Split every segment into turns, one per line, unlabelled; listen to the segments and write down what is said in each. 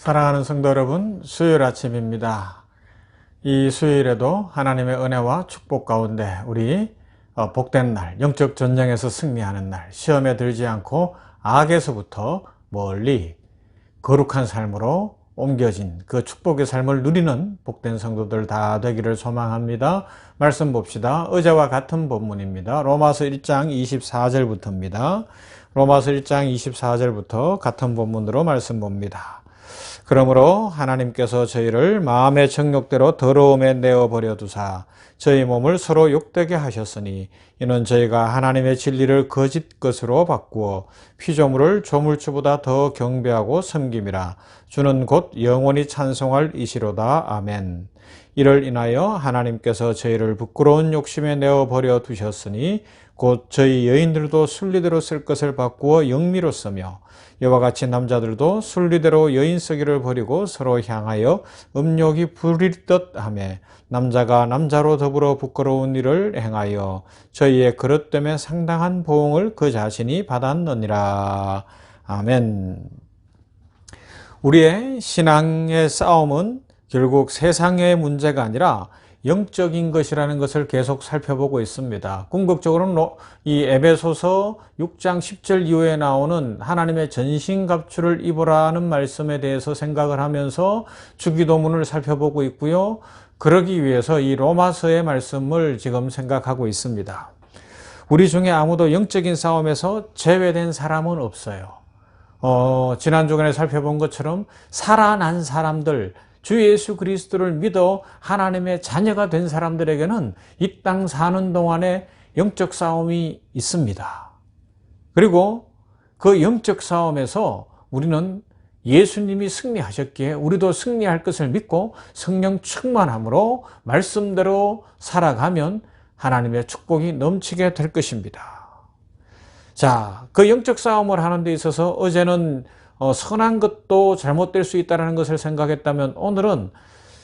사랑하는 성도 여러분, 수요일 아침입니다. 이 수요일에도 하나님의 은혜와 축복 가운데 우리 복된 날, 영적 전쟁에서 승리하는 날, 시험에 들지 않고 악에서부터 멀리 거룩한 삶으로 옮겨진 그 축복의 삶을 누리는 복된 성도들 다 되기를 소망합니다. 말씀 봅시다. 어제와 같은 본문입니다. 로마서 1장 24절부터입니다. 로마서 1장 24절부터 같은 본문으로 말씀 봅니다. 그러므로 하나님께서 저희를 마음의 정욕대로 더러움에 내어버려 두사 저희 몸을 서로 욕되게 하셨으니 이는 저희가 하나님의 진리를 거짓 것으로 바꾸어 피조물을 조물주보다 더 경배하고 섬김이라. 주는 곧 영원히 찬송할 이시로다. 아멘. 이를 인하여 하나님께서 저희를 부끄러운 욕심에 내어버려 두셨으니 곧 저희 여인들도 순리대로 쓸 것을 바꾸어 영미로 쓰며 이와 같이 남자들도 순리대로 여인 쓰기를 버리고 서로 향하여 음욕이 부릴 듯 하며 남자가 남자로 더불어 부끄러운 일을 행하여 저희의 그릇됨에 상당한 보응을 그 자신이 받았느니라. 아멘. 우리의 신앙의 싸움은 결국 세상의 문제가 아니라 영적인 것이라는 것을 계속 살펴보고 있습니다. 궁극적으로는 이 에베소서 6장 10절 이후에 나오는 하나님의 전신갑주를 입으라는 말씀에 대해서 생각을 하면서 주기도문을 살펴보고 있고요. 그러기 위해서 이 로마서의 말씀을 지금 생각하고 있습니다. 우리 중에 아무도 영적인 싸움에서 제외된 사람은 없어요. 지난 주간에 살펴본 것처럼 살아난 사람들, 주 예수 그리스도를 믿어 하나님의 자녀가 된 사람들에게는 이 땅 사는 동안에 영적 싸움이 있습니다. 그리고 그 영적 싸움에서 우리는 예수님이 승리하셨기에 우리도 승리할 것을 믿고 성령 충만함으로 말씀대로 살아가면 하나님의 축복이 넘치게 될 것입니다. 자, 그 영적 싸움을 하는 데 있어서 어제는 선한 것도 잘못될 수 있다는 것을 생각했다면 오늘은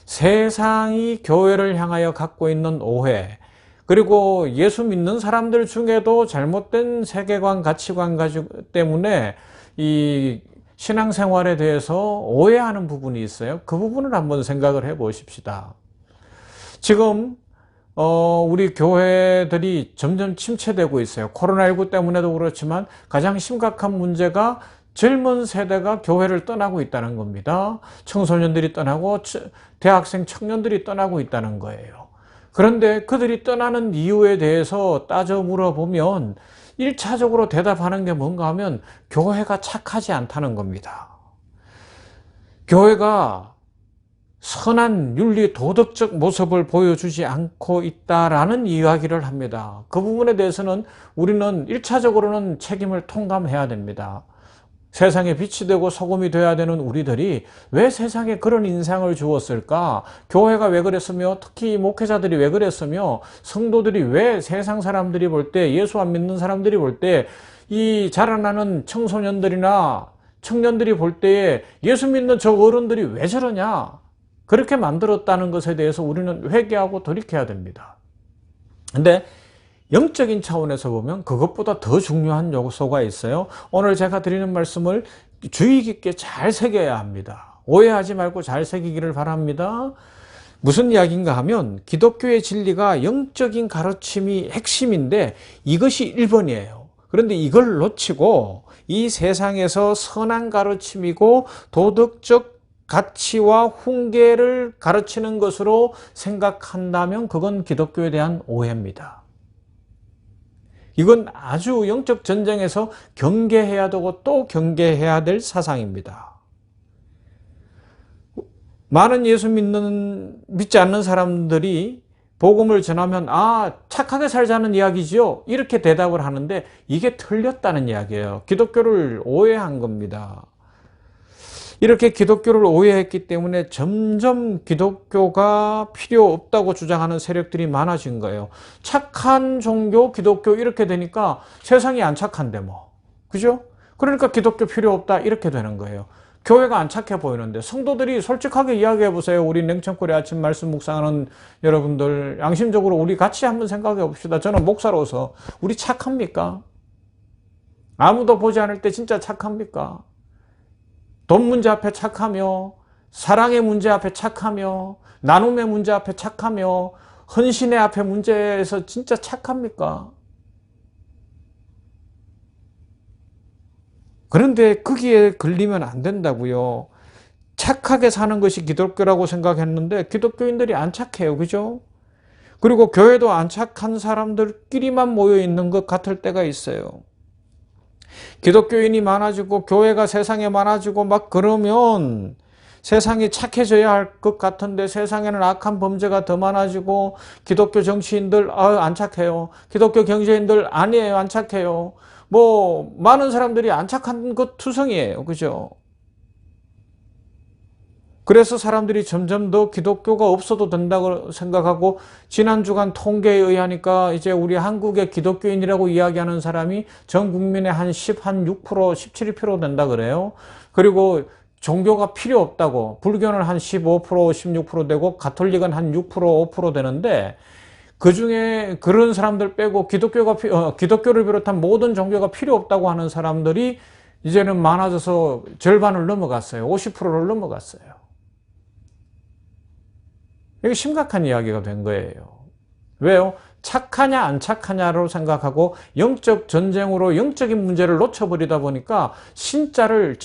세상이 교회를 향하여 갖고 있는 오해, 그리고 예수 믿는 사람들 중에도 잘못된 세계관, 가치관 때문에 이 신앙생활에 대해서 오해하는 부분이 있어요. 그 부분을 한번 생각을 해 보십시다. 지금 우리 교회들이 점점 침체되고 있어요. 코로나19 때문에도 그렇지만 가장 심각한 문제가 젊은 세대가 교회를 떠나고 있다는 겁니다. 청소년들이 떠나고 대학생 청년들이 떠나고 있다는 거예요. 그런데 그들이 떠나는 이유에 대해서 따져 물어보면 1차적으로 대답하는 게 뭔가 하면 교회가 착하지 않다는 겁니다. 교회가 선한 윤리 도덕적 모습을 보여주지 않고 있다라는 이야기를 합니다. 그 부분에 대해서는 우리는 1차적으로는 책임을 통감해야 됩니다. 세상에 빛이 되고 소금이 되어야 되는 우리들이 왜 세상에 그런 인상을 주었을까? 교회가 왜 그랬으며 특히 목회자들이 왜 그랬으며 성도들이 왜 세상 사람들이 볼 때, 예수 안 믿는 사람들이 볼 때 이 자라나는 청소년들이나 청년들이 볼 때에 예수 믿는 저 어른들이 왜 저러냐? 그렇게 만들었다는 것에 대해서 우리는 회개하고 돌이켜야 됩니다. 근데 영적인 차원에서 보면 그것보다 더 중요한 요소가 있어요. 오늘 제가 드리는 말씀을 주의 깊게 잘 새겨야 합니다. 오해하지 말고 잘 새기기를 바랍니다. 무슨 이야기인가 하면 기독교의 진리가 영적인 가르침이 핵심인데 이것이 1번이에요. 그런데 이걸 놓치고 이 세상에서 선한 가르침이고 도덕적 가치와 훈계를 가르치는 것으로 생각한다면 그건 기독교에 대한 오해입니다. 이건 아주 영적 전쟁에서 경계해야 되고 또 경계해야 될 사상입니다. 많은 예수 믿지 않는 사람들이 복음을 전하면 착하게 살자는 이야기지요? 이렇게 대답을 하는데 이게 틀렸다는 이야기예요. 기독교를 오해한 겁니다. 이렇게 기독교를 오해했기 때문에 점점 기독교가 필요 없다고 주장하는 세력들이 많아진 거예요. 착한 종교, 기독교 이렇게 되니까 세상이 안 착한데 뭐. 그죠? 그러니까 기독교 필요 없다 이렇게 되는 거예요. 교회가 안 착해 보이는데 성도들이 솔직하게 이야기해 보세요. 우리 냉천골에 아침 말씀 묵상하는 여러분들 양심적으로 우리 같이 한번 생각해 봅시다. 저는 목사로서 우리 착합니까? 아무도 보지 않을 때 진짜 착합니까? 돈 문제 앞에 착하며, 사랑의 문제 앞에 착하며, 나눔의 문제 앞에 착하며, 헌신의 앞에 문제에서 진짜 착합니까? 그런데 거기에 걸리면 안 된다고요. 착하게 사는 것이 기독교라고 생각했는데 기독교인들이 안 착해요. 그죠? 그리고 교회도 안 착한 사람들끼리만 모여 있는 것 같을 때가 있어요. 기독교인이 많아지고 교회가 세상에 많아지고 막 그러면 세상이 착해져야 할 것 같은데 세상에는 악한 범죄가 더 많아지고 기독교 정치인들 안 착해요. 기독교 경제인들 아니에요. 안 착해요. 뭐 많은 사람들이 안 착한 것 투성이에요. 그죠? 그래서 사람들이 점점 더 기독교가 없어도 된다고 생각하고 지난 주간 통계에 의하니까 이제 우리 한국의 기독교인이라고 이야기하는 사람이 전 국민의 한 6%, 17% 된다 그래요. 그리고 종교가 필요 없다고 불교는 한 15%, 16% 되고 가톨릭은 한 6%, 5% 되는데 그중에 그런 사람들 빼고 기독교를 비롯한 모든 종교가 필요 없다고 하는 사람들이 이제는 많아져서 절반을 넘어갔어요. 50%를 넘어갔어요. 이게 심각한 이야기가 된 거예요. 왜요? 착하냐 안 착하냐로 생각하고 영적 전쟁으로 영적인 문제를 놓쳐버리다 보니까 진짜를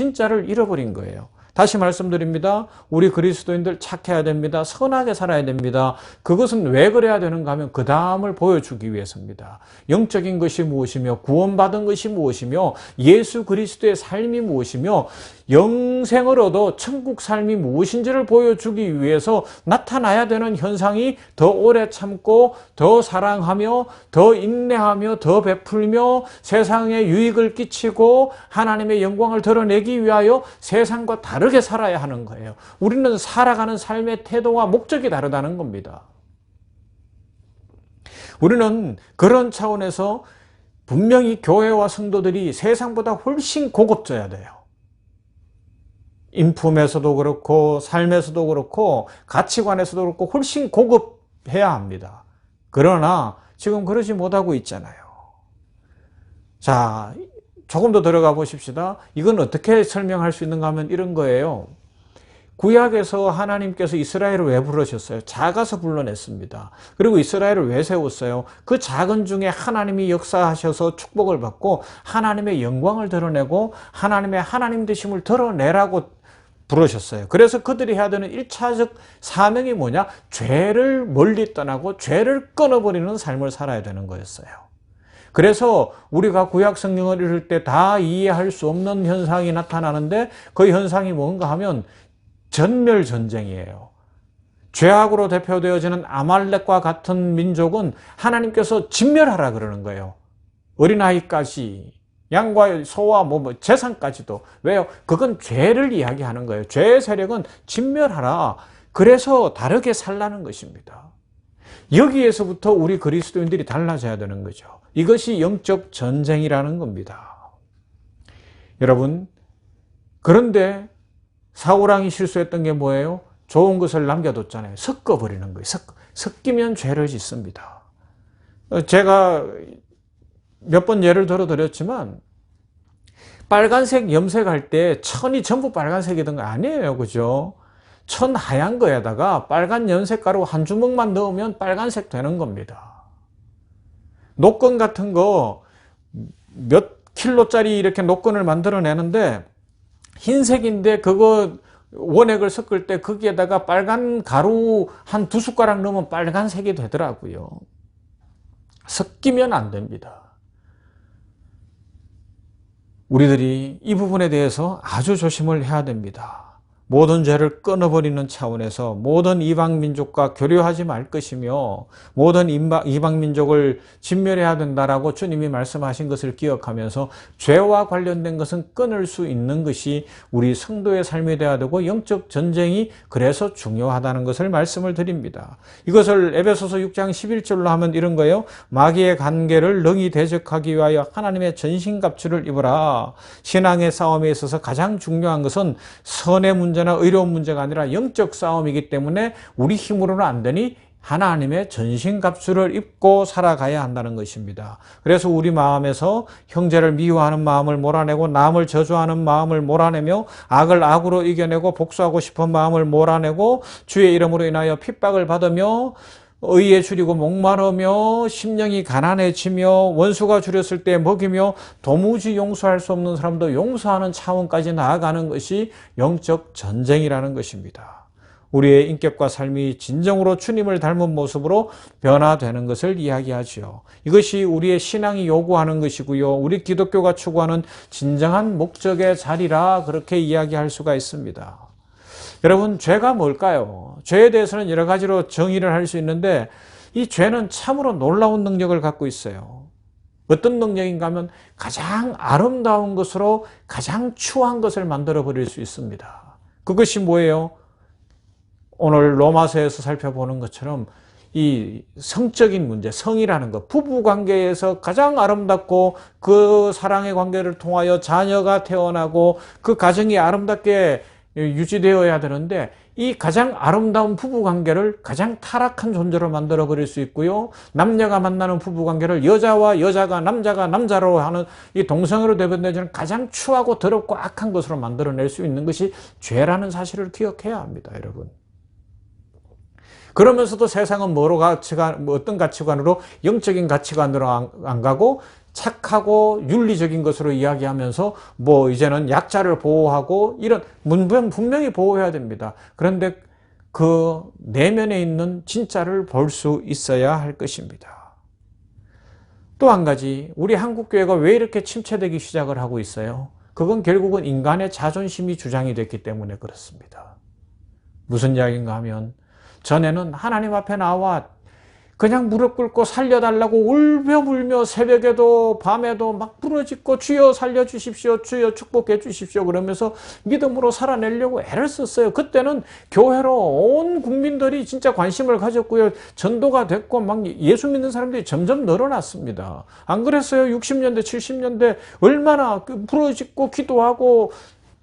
잃어버린 거예요. 다시 말씀드립니다. 우리 그리스도인들 착해야 됩니다. 선하게 살아야 됩니다. 그것은 왜 그래야 되는가 하면 그 다음을 보여주기 위해서입니다. 영적인 것이 무엇이며 구원받은 것이 무엇이며 예수 그리스도의 삶이 무엇이며 영생을 얻어 천국 삶이 무엇인지를 보여주기 위해서 나타나야 되는 현상이 더 오래 참고 더 사랑하며 더 인내하며 더 베풀며 세상에 유익을 끼치고 하나님의 영광을 드러내기 위하여 세상과 다르게 살아야 하는 거예요. 우리는 살아가는 삶의 태도와 목적이 다르다는 겁니다. 우리는 그런 차원에서 분명히 교회와 성도들이 세상보다 훨씬 고급져야 돼요. 인품에서도 그렇고 삶에서도 그렇고 가치관에서도 그렇고 훨씬 고급해야 합니다. 그러나 지금 그러지 못하고 있잖아요. 자, 조금 더 들어가 보십시다. 이건 어떻게 설명할 수 있는가 하면 이런 거예요. 구약에서 하나님께서 이스라엘을 왜 부르셨어요? 작아서 불러냈습니다. 그리고 이스라엘을 왜 세웠어요? 그 작은 중에 하나님이 역사하셔서 축복을 받고 하나님의 영광을 드러내고 하나님의 하나님 되심을 드러내라고 부르셨어요. 그래서 그들이 해야 되는 1차적 사명이 뭐냐? 죄를 멀리 떠나고 죄를 끊어버리는 삶을 살아야 되는 거였어요. 그래서 우리가 구약 성경을 읽을 때 다 이해할 수 없는 현상이 나타나는데 그 현상이 뭔가 하면 전멸 전쟁이에요. 죄악으로 대표되어지는 아말렉과 같은 민족은 하나님께서 진멸하라 그러는 거예요. 어린아이까지 양과 소와 재산까지도. 왜요? 그건 죄를 이야기하는 거예요. 죄의 세력은 진멸하라. 그래서 다르게 살라는 것입니다. 여기에서부터 우리 그리스도인들이 달라져야 되는 거죠. 이것이 영적 전쟁이라는 겁니다. 여러분, 그런데 사울왕이 실수했던 게 뭐예요? 좋은 것을 남겨뒀잖아요. 섞어버리는 거예요. 섞이면 죄를 짓습니다. 제가 몇 번 예를 들어드렸지만 빨간색 염색할 때 천이 전부 빨간색이던 거 아니에요. 그죠? 천 하얀 거에다가 빨간 염색가루 한 주먹만 넣으면 빨간색 되는 겁니다. 노건 같은 거 몇 킬로짜리 이렇게 노건을 만들어내는데 흰색인데 그거 원액을 섞을 때 거기에다가 빨간 가루 한 2숟가락 넣으면 빨간색이 되더라고요. 섞이면 안 됩니다. 우리들이 이 부분에 대해서 아주 조심을 해야 됩니다. 모든 죄를 끊어버리는 차원에서 모든 이방민족과 교류하지 말 것이며 모든 이방민족을 진멸해야 된다라고 주님이 말씀하신 것을 기억하면서 죄와 관련된 것은 끊을 수 있는 것이 우리 성도의 삶이 되어야 되고 영적 전쟁이 그래서 중요하다는 것을 말씀을 드립니다. 이것을 에베소서 6장 11절로 하면 이런 거예요. 마귀의 관계를 능히 대적하기 위하여 하나님의 전신갑주를 입으라. 신앙의 싸움에 있어서 가장 중요한 것은 선의 문제나 의로운 문제가 아니라 영적 싸움이기 때문에 우리 힘으로는 안 되니 하나님의 전신갑주를 입고 살아가야 한다는 것입니다. 그래서 우리 마음에서 형제를 미워하는 마음을 몰아내고 남을 저주하는 마음을 몰아내며 악을 악으로 이겨내고 복수하고 싶은 마음을 몰아내고 주의 이름으로 인하여 핍박을 받으며 의에 줄이고 목마르며 심령이 가난해지며 원수가 줄였을 때 먹이며 도무지 용서할 수 없는 사람도 용서하는 차원까지 나아가는 것이 영적 전쟁이라는 것입니다. 우리의 인격과 삶이 진정으로 주님을 닮은 모습으로 변화되는 것을 이야기하죠. 이것이 우리의 신앙이 요구하는 것이고요. 우리 기독교가 추구하는 진정한 목적의 자리라 그렇게 이야기할 수가 있습니다. 여러분, 죄가 뭘까요? 죄에 대해서는 여러 가지로 정의를 할 수 있는데 이 죄는 참으로 놀라운 능력을 갖고 있어요. 어떤 능력인가 하면 가장 아름다운 것으로 가장 추한 것을 만들어 버릴 수 있습니다. 그것이 뭐예요? 오늘 로마서에서 살펴보는 것처럼 이 성적인 문제, 성이라는 것, 부부관계에서 가장 아름답고 그 사랑의 관계를 통하여 자녀가 태어나고 그 가정이 아름답게 유지되어야 되는데 이 가장 아름다운 부부관계를 가장 타락한 존재로 만들어버릴 수 있고요. 남녀가 만나는 부부관계를 여자와 여자가 남자가 남자로 하는 이 동성애로 되변되는 가장 추하고 더럽고 악한 것으로 만들어낼 수 있는 것이 죄라는 사실을 기억해야 합니다, 여러분. 그러면서도 세상은 어떤 가치관으로 영적인 가치관으로 안 가고 착하고 윤리적인 것으로 이야기하면서 이제는 약자를 보호하고 이런 분명히 보호해야 됩니다. 그런데 그 내면에 있는 진짜를 볼 수 있어야 할 것입니다. 또 한 가지, 우리 한국교회가 왜 이렇게 침체되기 시작을 하고 있어요? 그건 결국은 인간의 자존심이 주장이 됐기 때문에 그렇습니다. 무슨 이야기인가 하면 전에는 하나님 앞에 나와 그냥 무릎 꿇고 살려달라고 울며 새벽에도 밤에도 막 부르짖고 주여 살려주십시오, 주여 축복해 주십시오 그러면서 믿음으로 살아내려고 애를 썼어요. 그때는 교회로 온 국민들이 진짜 관심을 가졌고요. 전도가 됐고 막 예수 믿는 사람들이 점점 늘어났습니다. 안 그랬어요? 60년대 70년대 얼마나 부르짖고 기도하고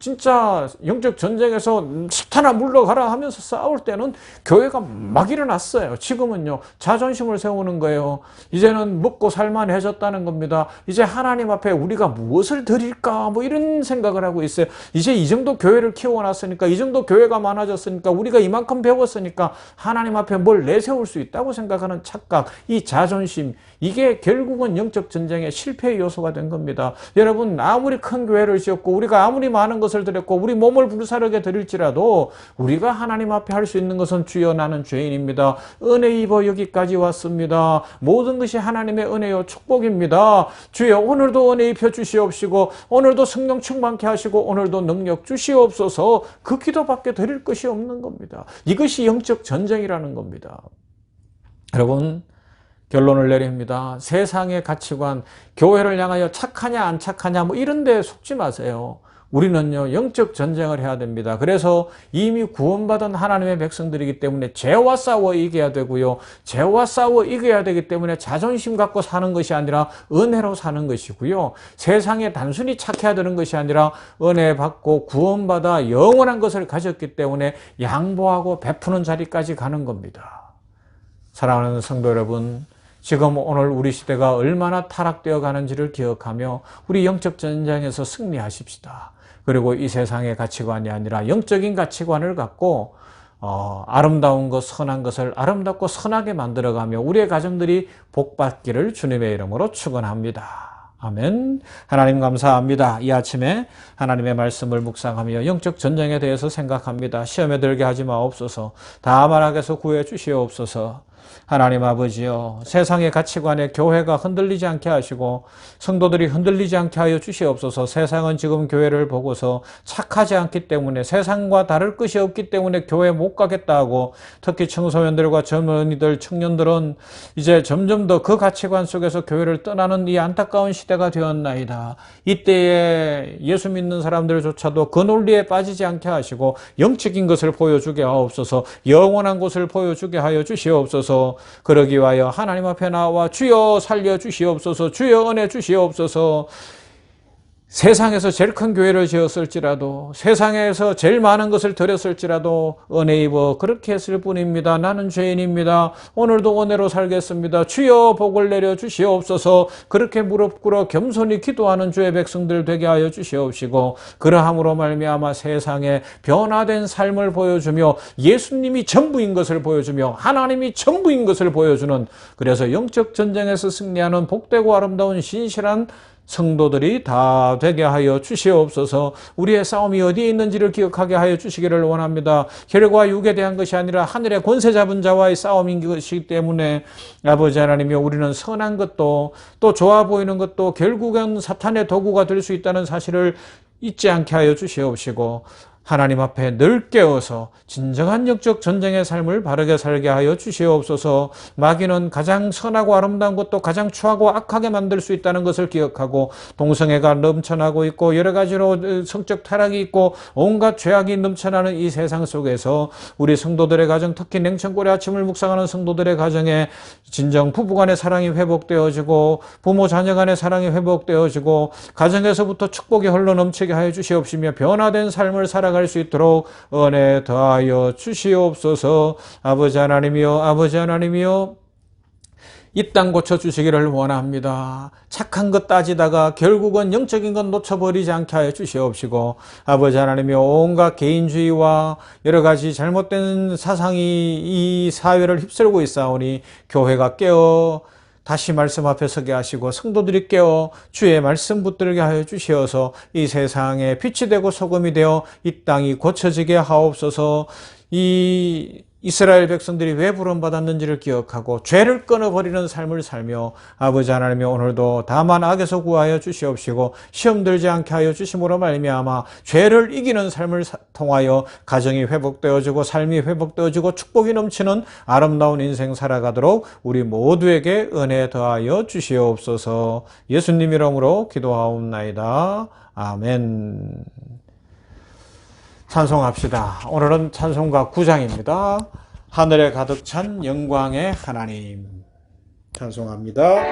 진짜 영적 전쟁에서 사탄아 물러가라 하면서 싸울 때는 교회가 막 일어났어요. 지금은요, 자존심을 세우는 거예요. 이제는 먹고 살만해졌다는 겁니다. 이제 하나님 앞에 우리가 무엇을 드릴까 이런 생각을 하고 있어요. 이제 이 정도 교회를 키워놨으니까, 이 정도 교회가 많아졌으니까, 우리가 이만큼 배웠으니까 하나님 앞에 뭘 내세울 수 있다고 생각하는 착각, 이 자존심, 이게 결국은 영적 전쟁의 실패의 요소가 된 겁니다. 여러분, 아무리 큰 교회를 지었고 우리가 아무리 많은 것을 드렸고 우리 몸을 불사르게 드릴지라도 우리가 하나님 앞에 할 수 있는 것은 주여 나는 죄인입니다. 은혜 입어 여기까지 왔습니다. 모든 것이 하나님의 은혜요 축복입니다. 주여 오늘도 은혜 입혀 주시옵시고 오늘도 성령 충만케 하시고 오늘도 능력 주시옵소서. 그 기도밖에 드릴 것이 없는 겁니다. 이것이 영적 전쟁이라는 겁니다. 여러분, 결론을 내립니다. 세상의 가치관, 교회를 향하여 착하냐 안 착하냐 이런 데 속지 마세요. 우리는요, 영적 전쟁을 해야 됩니다. 그래서 이미 구원받은 하나님의 백성들이기 때문에 죄와 싸워 이겨야 되고요. 죄와 싸워 이겨야 되기 때문에 자존심 갖고 사는 것이 아니라 은혜로 사는 것이고요. 세상에 단순히 착해야 되는 것이 아니라 은혜 받고 구원받아 영원한 것을 가졌기 때문에 양보하고 베푸는 자리까지 가는 겁니다. 사랑하는 성도 여러분, 지금 오늘 우리 시대가 얼마나 타락되어 가는지를 기억하며 우리 영적 전쟁에서 승리하십시다. 그리고 이 세상의 가치관이 아니라 영적인 가치관을 갖고 아름다운 것, 선한 것을 아름답고 선하게 만들어가며 우리의 가정들이 복받기를 주님의 이름으로 축원합니다. 아멘. 하나님 감사합니다. 이 아침에 하나님의 말씀을 묵상하며 영적 전쟁에 대해서 생각합니다. 시험에 들게 하지 마옵소서. 다만 악에서 구해 주시옵소서. 하나님 아버지여, 세상의 가치관에 교회가 흔들리지 않게 하시고 성도들이 흔들리지 않게 하여 주시옵소서. 세상은 지금 교회를 보고서 착하지 않기 때문에, 세상과 다를 것이 없기 때문에 교회 못 가겠다 하고, 특히 청소년들과 젊은이들, 청년들은 이제 점점 더 그 가치관 속에서 교회를 떠나는 이 안타까운 시대가 되었나이다. 이때에 예수 믿는 사람들조차도 그 논리에 빠지지 않게 하시고 영적인 것을 보여주게 하옵소서. 영원한 것을 보여주게 하여 주시옵소서. 그러기 위하여 하나님 앞에 나와 주여 살려 주시옵소서. 주여 은혜 주시옵소서. 세상에서 제일 큰 교회를 지었을지라도, 세상에서 제일 많은 것을 드렸을지라도 은혜 입어 그렇게 했을 뿐입니다. 나는 죄인입니다. 오늘도 은혜로 살겠습니다. 주여 복을 내려 주시옵소서. 그렇게 무릎 꿇어 겸손히 기도하는 주의 백성들 되게 하여 주시옵시고, 그러함으로 말미암아 세상에 변화된 삶을 보여주며 예수님이 전부인 것을 보여주며 하나님이 전부인 것을 보여주는, 그래서 영적 전쟁에서 승리하는 복되고 아름다운 신실한 성도들이 다 되게 하여 주시옵소서. 우리의 싸움이 어디에 있는지를 기억하게 하여 주시기를 원합니다. 혈과 육에 대한 것이 아니라 하늘의 권세 잡은 자와의 싸움인 것이기 때문에 아버지 하나님이여, 우리는 선한 것도 또 좋아 보이는 것도 결국은 사탄의 도구가 될 수 있다는 사실을 잊지 않게 하여 주시옵시고, 하나님 앞에 늘 깨어서 진정한 영적 전쟁의 삶을 바르게 살게 하여 주시옵소서. 마귀는 가장 선하고 아름다운 것도 가장 추하고 악하게 만들 수 있다는 것을 기억하고, 동성애가 넘쳐나고 있고 여러 가지로 성적 타락이 있고 온갖 죄악이 넘쳐나는 이 세상 속에서 우리 성도들의 가정, 특히 냉천골의 아침을 묵상하는 성도들의 가정에 진정 부부간의 사랑이 회복되어지고 부모 자녀 간의 사랑이 회복되어지고 가정에서부터 축복이 흘러 넘치게 하여 주시옵시며, 변화된 삶을 살아갈 수 있도록 은혜 더하여 주시옵소서. 아버지 하나님이여, 아버지 하나님이여, 이 땅 고쳐주시기를 원합니다. 착한 것 따지다가 결국은 영적인 것 놓쳐버리지 않게 하여 주시옵시고, 아버지 하나님이여, 온갖 개인주의와 여러 가지 잘못된 사상이 이 사회를 휩쓸고 있사오니 교회가 깨어 다시 말씀 앞에 서게 하시고 성도들이 깨어 주의 말씀 붙들게 하여 주시어서 이 세상에 빛이 되고 소금이 되어 이 땅이 고쳐지게 하옵소서. 이 이스라엘 백성들이 왜 부름받았는지를 기억하고 죄를 끊어버리는 삶을 살며, 아버지 하나님이 오늘도 다만 악에서 구하여 주시옵시고 시험 들지 않게 하여 주심으로 말미암아 죄를 이기는 삶을 통하여 가정이 회복되어지고 삶이 회복되어지고 축복이 넘치는 아름다운 인생 살아가도록 우리 모두에게 은혜 더하여 주시옵소서. 예수님 이름으로 기도하옵나이다. 아멘. 찬송합시다. 오늘은 찬송가 9장입니다. 하늘에 가득 찬 영광의 하나님. 찬송합니다.